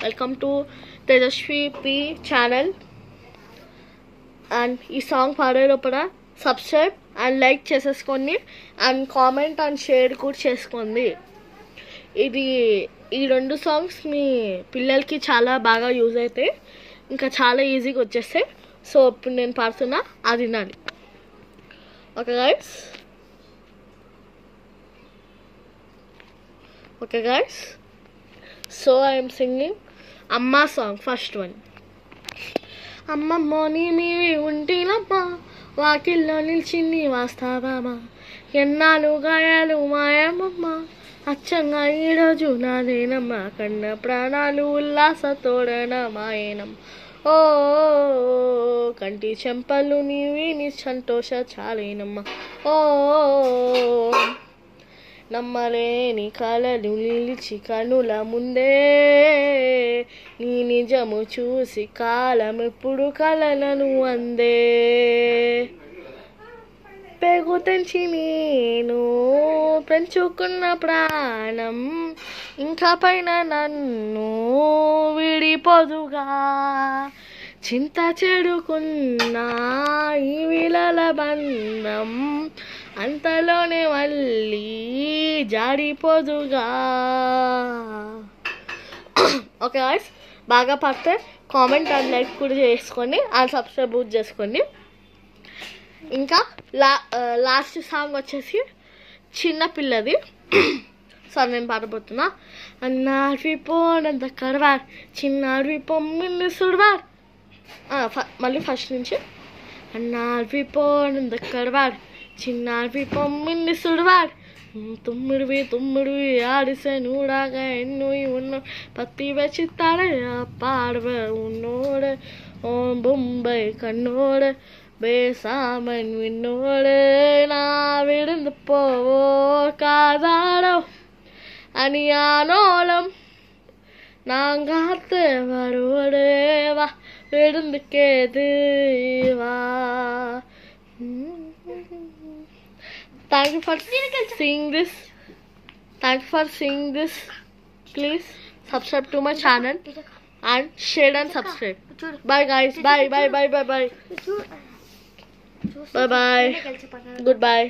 Welcome to Tejashvi P channel. And ఈ song పాడే లోపల సబ్స్క్రైబ్ అండ్ లైక్ చేసేసుకోండి అండ్ కామెంట్ అండ్ షేర్ కూడా చేసుకోండి. ఈ రెండు సాంగ్స్ మీ పిల్లలకి చాలా బాగా యూజ్ అవుతాయి, ఇంకా చాలా ఈజీగా వచ్చేస్తాయి. సో ఇప్పుడు నేను పాడుతున్నా, అది వినాలి. Okay guys, so I am singing Amma song, first one. అమ్మమ్మో నీవి ఉంటినమ్మా, వాకిల్లో నిలిచింది వాస్తావమ్మా, ఎన్నాళ్ళు గాయాలు మాయమ్మమ్మ, అచ్చంగా ఈరోజు నాదేనమ్మా, కన్న ప్రాణాలు ఉల్లాస తోడన మాయనం. ఓ కంటి చెంపలు నీవి నీ సంతోష చాలేనమ్మా. ఓ నమ్మలేని కలలు నిలిచి కనుల ముందే, నీ నిజము చూసి కాలం ఎప్పుడు కలలను అందే. పెగు తెంచి నేను పెంచుకున్న ప్రాణం, ఇంకా పైన నన్ను విడిపోదుగా, చింత చెడుకున్న ఈ విలల బంధం, అంతలోనే మళ్ళీ జాడిపోదుగా. ఓకే గాయ్స్, బాగా పడితే కామెంట్ అండ్ లైక్ కూడా చేసుకోండి అండ్ సబ్స్క్రైబ్ కూడా చేసుకోండి. ఇంకా లాస్ట్ సాంగ్ వచ్చేసి చిన్నపిల్లది. సో నేను పాడబోతున్నా. అన్నార్వి పోనంత కడవార్, చిన్నార్వి పొమ్మిని సుడవార్. మళ్ళీ ఫస్ట్ నుంచి. అన్నార్వి పోనంత కడవార్, చిన్నార్వి పొమ్మిని సుడవార్, തുമ്മിടുവി ആടിസെ നൂടാക എന്നുയി ഉന്ന പത്തി വെച്ചിത്താടെ പാടുവ ഉന്നോട് ഓ ബൊമ്പൈ കണ്ണോട് ബേസാമൻ വിന്നോട് നാ വിടുന്ന് പോവോ കാതാടോ അനിയാനോളം നാങ്കാത്ത് വരോട് വാ വിടുന്ന് കേത് വാ. Thank you for seeing this. Please subscribe to my channel and share and subscribe. Bye guys. Bye. Bye. Goodbye.